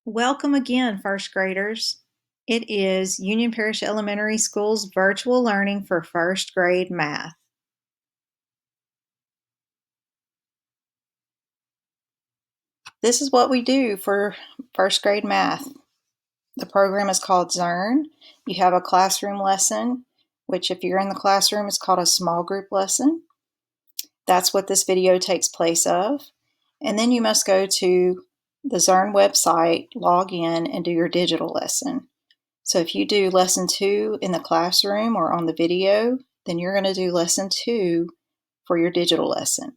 Welcome again, first graders. It is Union Parish Elementary School's virtual learning for first grade math. This is what we do for first grade math. The program is called Zearn. You have a classroom lesson, which if you're in the classroom is called a small group lesson. That's what this video takes place of. And then you must go to the Zearn website, log in, and do your digital lesson. So if you do lesson 2 in the classroom or on the video, then you're going to do lesson 2 for your digital lesson.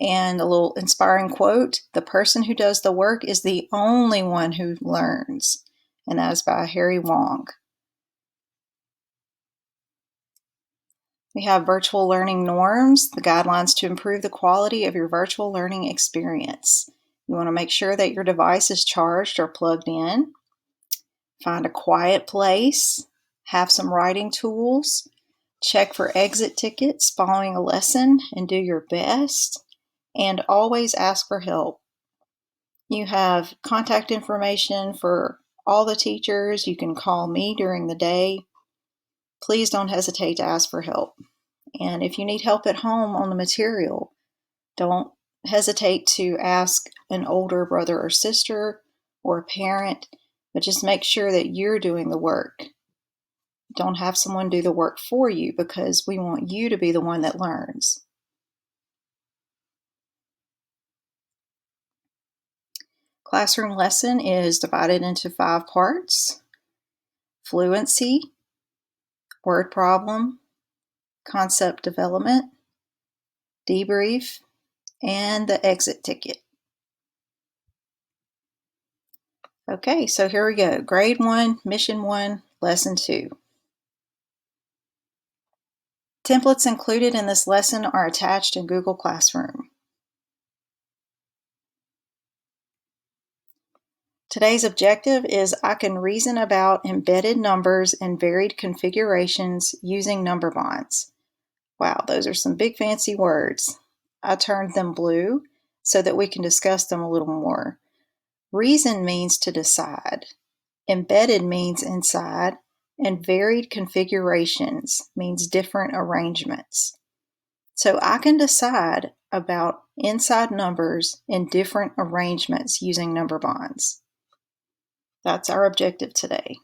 And a little inspiring quote, the person who does the work is the only one who learns. And that is by Harry Wong. We have virtual learning norms, the guidelines to improve the quality of your virtual learning experience. You want to make sure that your device is charged or plugged in. Find a quiet place, have some writing tools, check for exit tickets following a lesson and do your best, and always ask for help. You have contact information for all the teachers. You can call me during the day. Please don't hesitate to ask for help. And if you need help at home on the material, don't hesitate to ask an older brother or sister or a parent, but just make sure that you're doing the work. Don't have someone do the work for you because we want you to be the one that learns. Classroom lesson is divided into 5 parts: fluency, word problem, concept development, debrief, and the exit ticket. Okay, so here we go. Grade 1, Mission 1, Lesson 2. Templates included in this lesson are attached in Google Classroom. Today's objective is I can reason about embedded numbers and varied configurations using number bonds. Wow, those are some big fancy words. I turned them blue so that we can discuss them a little more. Reason means to decide. Embedded means inside, and varied configurations means different arrangements. So I can decide about inside numbers in different arrangements using number bonds. That's our objective today.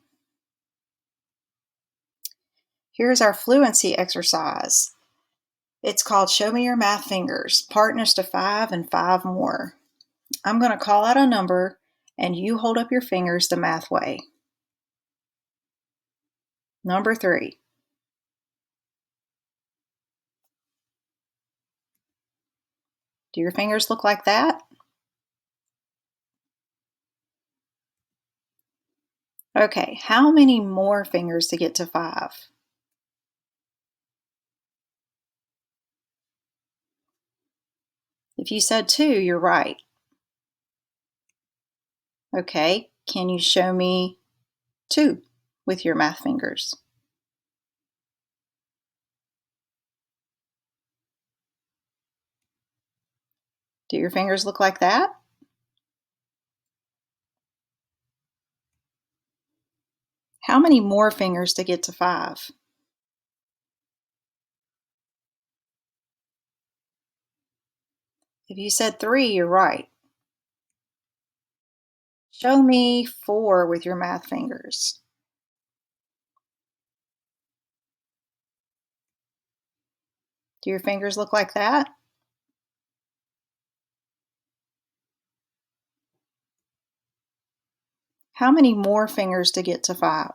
Here's our fluency exercise. It's called Show Me Your Math Fingers, partners to 5 and 5 more. I'm going to call out a number and you hold up your fingers the math way. Number 3. Do your fingers look like that? Okay, how many more fingers to get to 5? If you said 2, you're right. Okay, can you show me 2 with your math fingers? Do your fingers look like that? How many more fingers to get to 5? If you said 3, you're right. Show me 4 with your math fingers. Do your fingers look like that? How many more fingers to get to 5?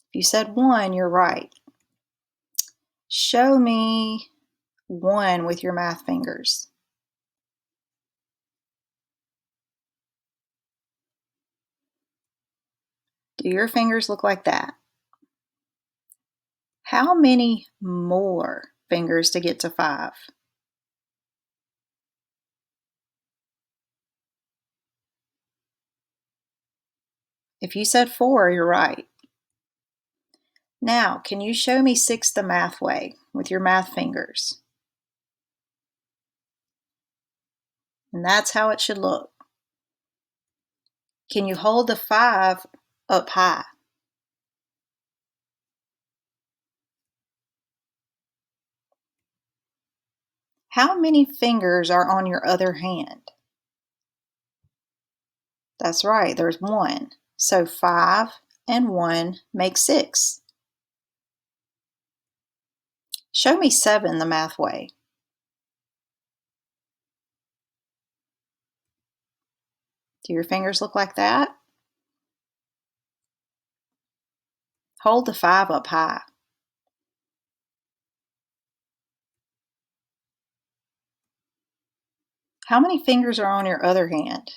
If you said 1, you're right. Show me 1 with your math fingers. Do your fingers look like that? How many more fingers to get to 5? If you said 4, you're right. Now, can you show me 6 the math way with your math fingers? And that's how it should look. Can you hold the 5 up high? How many fingers are on your other hand? That's right, there's 1. So 5 and 1 make 6. Show me 7 the math way. Do your fingers look like that? Hold the 5 up high. How many fingers are on your other hand?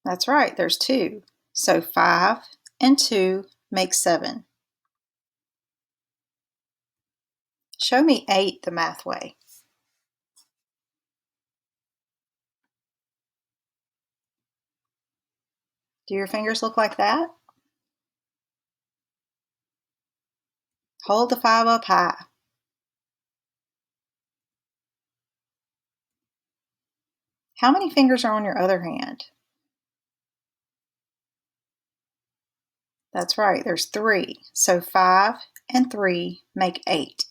That's right, there's 2. So 5 and 2 make 7. Show me 8 the math way. Do your fingers look like that? Hold the 5 up high. How many fingers are on your other hand? That's right, there's 3. So 5 and 3 make 8.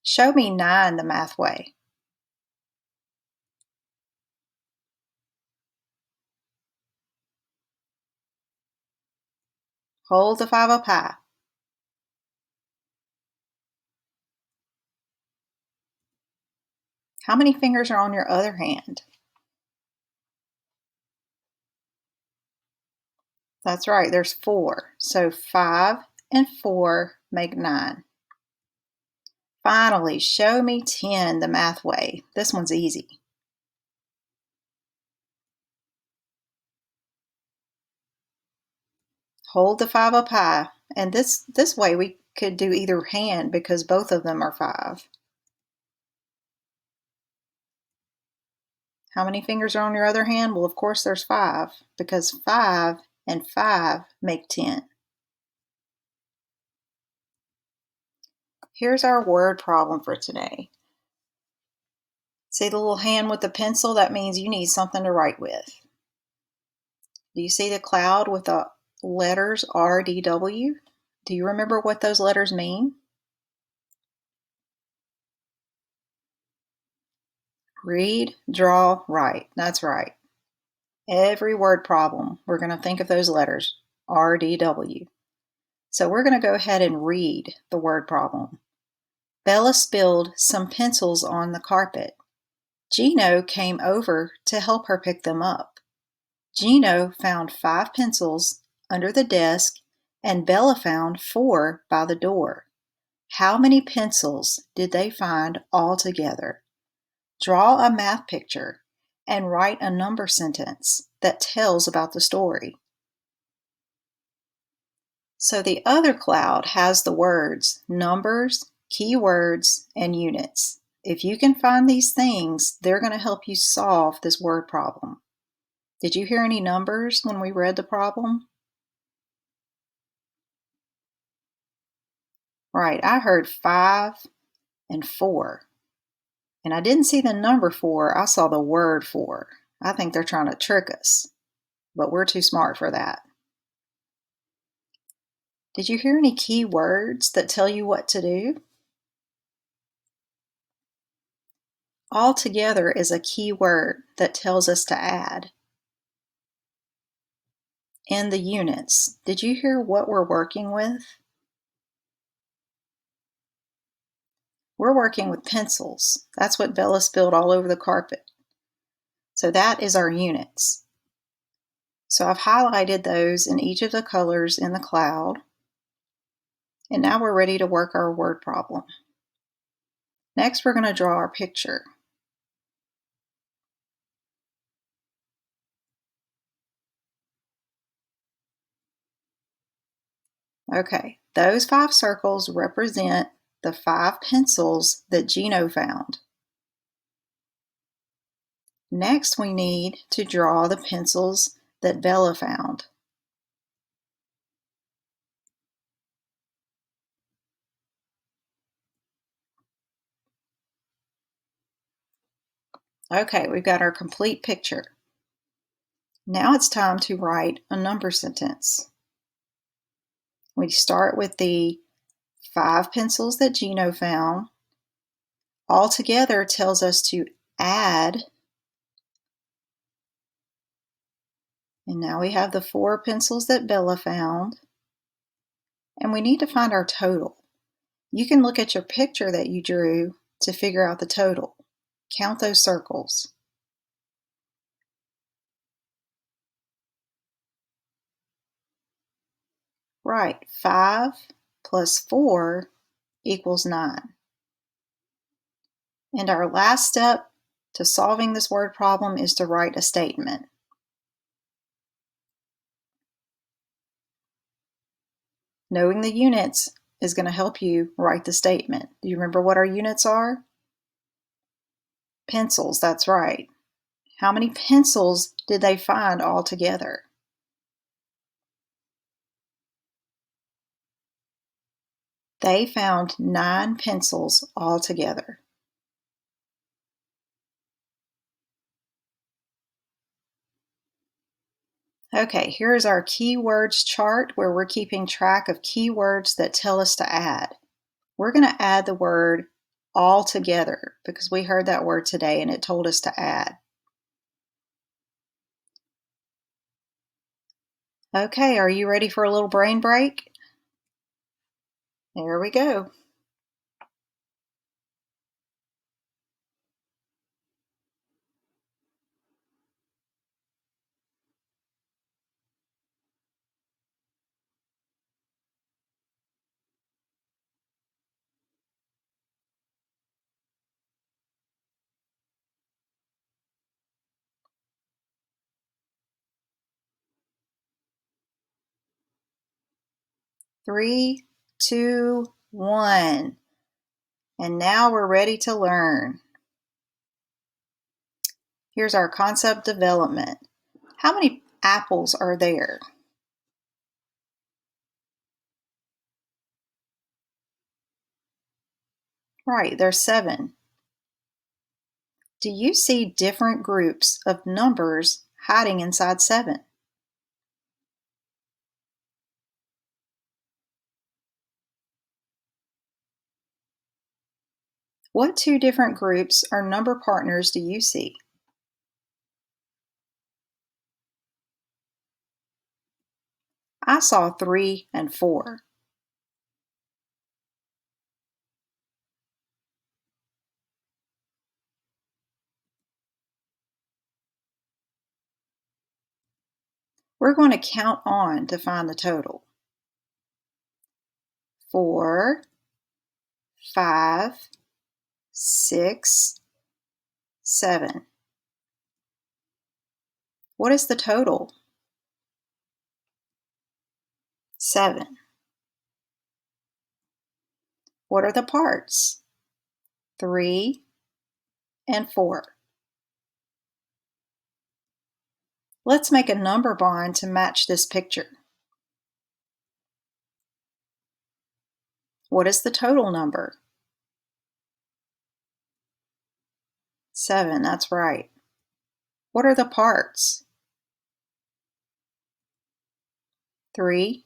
Show me 9 the math way. Hold the 5 up high. How many fingers are on your other hand? That's right, there's 4. So 5 and 4 make 9. Finally, show me 10 the math way. This one's easy. Hold the 5 up high. And this way we could do either hand because both of them are 5. How many fingers are on your other hand? Well, of course there's 5 because 5 and 5 make 10. Here's our word problem for today. See the little hand with the pencil? That means you need something to write with. Do you see the cloud with the letters R, D, W? Do you remember what those letters mean? Read, draw, write. That's right. Every word problem, we're going to think of those letters, R, D, W. So we're going to go ahead and read the word problem. Bella spilled some pencils on the carpet. Gino came over to help her pick them up. Gino found 5 pencils under the desk and Bella found 4 by the door. How many pencils did they find altogether? Draw a math picture and write a number sentence that tells about the story. So the other cloud has the words numbers, keywords, and units. If you can find these things, they're going to help you solve this word problem. Did you hear any numbers when we read the problem? Right, I heard 5 and 4. And I didn't see the number 4, I saw the word 4. I think they're trying to trick us, but we're too smart for that. Did you hear any key words that tell you what to do? Altogether is a key word that tells us to add. And the units, did you hear what we're working with? We're working with pencils. That's what Bella spilled all over the carpet. So that is our units. So I've highlighted those in each of the colors in the cloud. And now we're ready to work our word problem. Next, we're going to draw our picture. Okay, those 5 circles represent the 5 pencils that Gino found. Next, we need to draw the pencils that Bella found. Okay, we've got our complete picture. Now it's time to write a number sentence. We start with the 5 pencils that Gino found. All together tells us to add, and now we have the 4 pencils that Bella found, and we need to find our total. You can look at your picture that you drew to figure out the total. Count those circles. Right, 5 plus 4 equals 9. And our last step to solving this word problem is to write a statement. Knowing the units is going to help you write the statement. Do you remember what our units are? Pencils, that's right. How many pencils did they find altogether? They found 9 pencils altogether. Okay, here's our keywords chart where we're keeping track of keywords that tell us to add. We're going to add the word altogether because we heard that word today and it told us to add. Okay, are you ready for a little brain break? There we go. Three, two, one. And now we're ready to learn. Here's our concept development. How many apples are there? Right, there's 7. Do you see different groups of numbers hiding inside 7? What 2 different groups or number partners do you see? I saw 3 and 4. We're going to count on to find the total. 4, 5, 6, 7. What is the total? 7. What are the parts? 3 and 4. Let's make a number bond to match this picture. What is the total number? 7, that's right. What are the parts? 3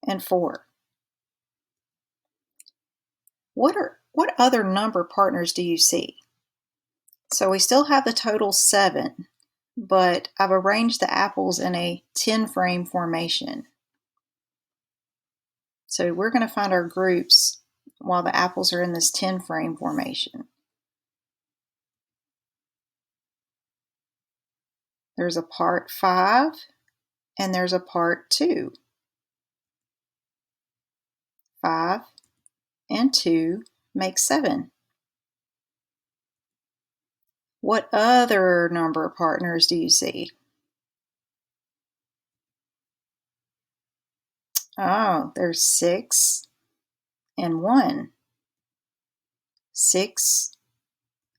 and 4. What other number partners do you see? So we still have the total 7, but I've arranged the apples in a 10 frame formation. So we're going to find our groups while the apples are in this 10 frame formation. There's a part 5 and there's a part 2. 5 and 2 make 7. What other number partners do you see? Oh, there's 6 and 1. 6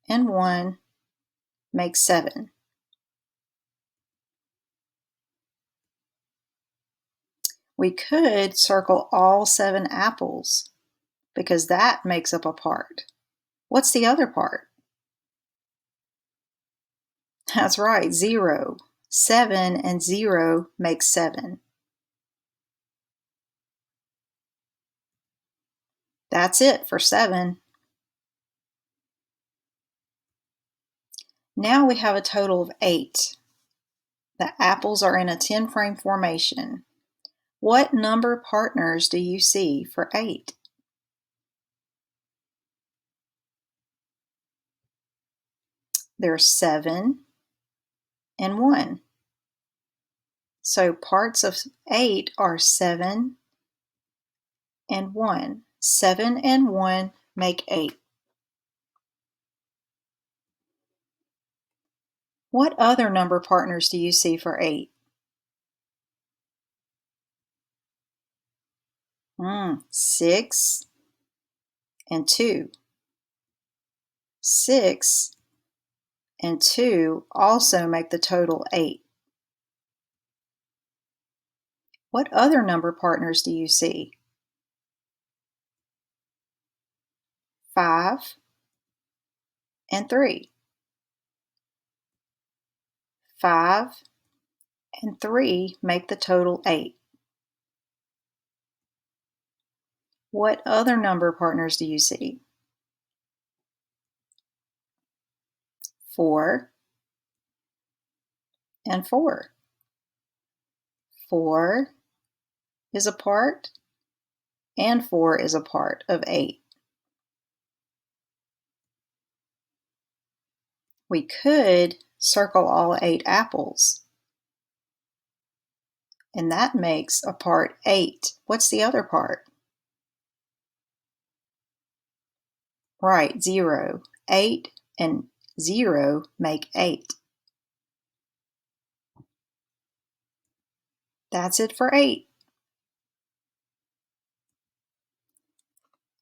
and 1 make 7. We could circle all 7 apples because that makes up a part. What's the other part? That's right, 0. 7 and 0 make 7. That's it for 7. Now we have a total of 8. The apples are in a 10-frame formation. What number partners do you see for 8? There's 7 and 1. So parts of 8 are 7 and 1. 7 and 1 make 8. What other number partners do you see for 8? 6 and 2. 6 and 2 also make the total 8. What other number partners do you see? 5 and 3. 5 and 3 make the total 8. What other number partners do you see? 4 and 4. 4 is a part, and 4 is a part of 8. We could circle all 8 apples, and that makes a part 8. What's the other part? Right, 0. 8 and 0 make 8. That's it for 8.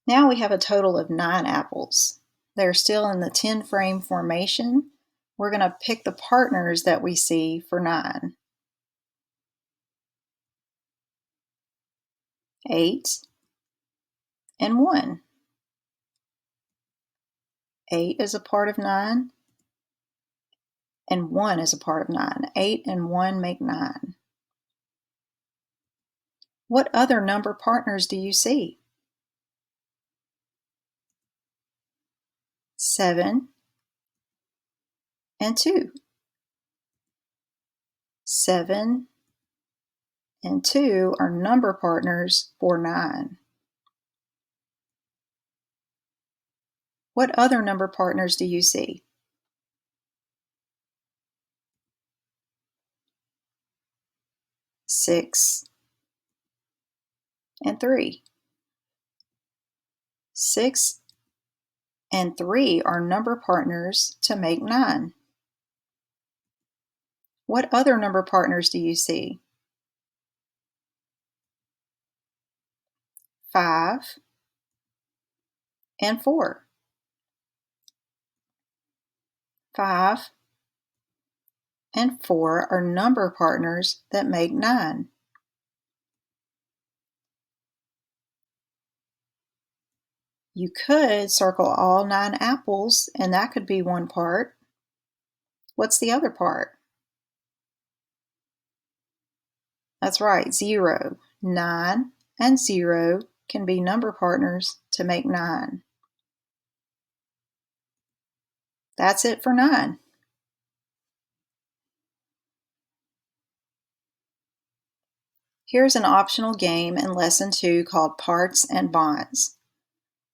Now we have a total of 9 apples. They're still in the 10-frame formation. We're going to pick the partners that we see for 9. 8 and 1. 8 is a part of 9, and 1 is a part of 9. 8 and 1 make 9. What other number partners do you see? 7 and 2. 7 and 2 are number partners for 9. What other number partners do you see? 6 and 3. 6 and 3 are number partners to make 9. What other number partners do you see? 5 and 4. 5 and 4 are number partners that make 9. You could circle all 9 apples, and that could be one part. What's the other part? That's right, 0. 9 and 0 can be number partners to make 9. That's it for 9. Here's an optional game in Lesson 2 called Parts and Bonds.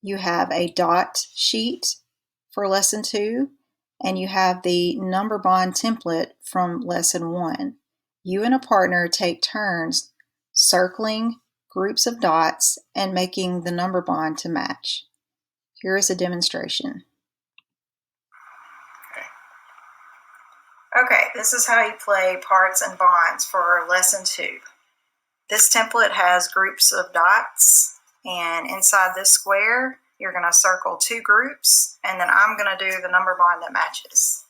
You have a dot sheet for Lesson 2, and you have the number bond template from Lesson 1. You and a partner take turns circling groups of dots and making the number bond to match. Here is a demonstration. Okay, this is how you play Parts and Bonds for Lesson 2. This template has groups of dots, and inside this square, you're going to circle 2 groups, and then I'm going to do the number bond that matches.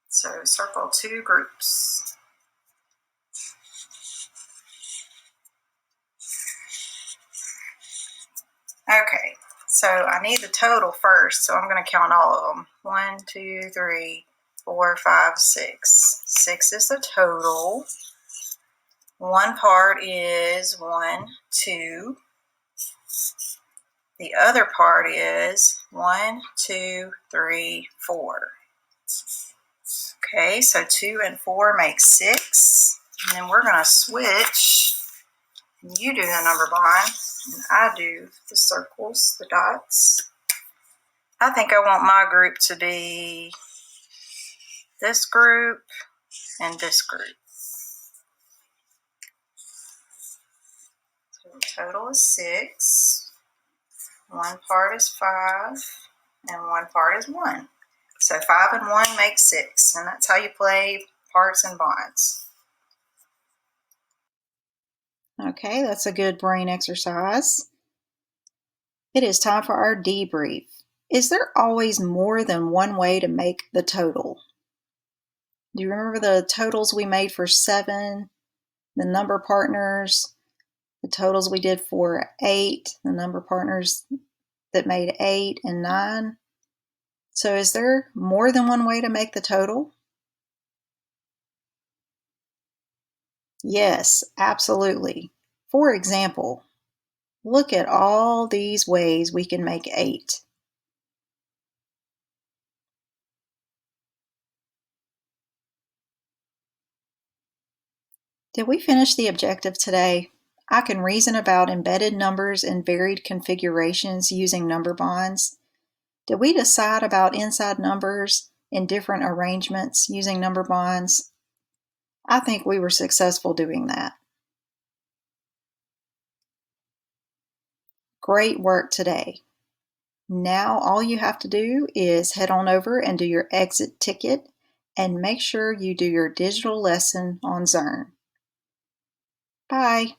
So circle 2 groups. Okay, so I need the total first, so I'm going to count all of them. 1, 2, 3, 4, 5, 6. 6 is the total. One part is 1, 2. The other part is 1, 2, 3, 4. Okay, so 2 and 4 make 6. And then we're going to switch. You do the number bond, and I do the circles, the dots. I think I want my group to be this group and this group. So the total is 6. One part is 5, and one part is 1. So 5 and 1 make 6, and that's how you play parts and bonds. Okay, that's a good brain exercise. It is time for our debrief. Is there always more than one way to make the total? Do you remember the totals we made for 7, the number partners, the totals we did for 8, the number partners that made 8 and 9? So is there more than one way to make the total? Yes, absolutely. For example, look at all these ways we can make 8. Did we finish the objective today? I can reason about embedded numbers in varied configurations using number bonds. Did we decide about inside numbers in different arrangements using number bonds? I think we were successful doing that. Great work today. Now all you have to do is head on over and do your exit ticket and make sure you do your digital lesson on Zearn. Bye.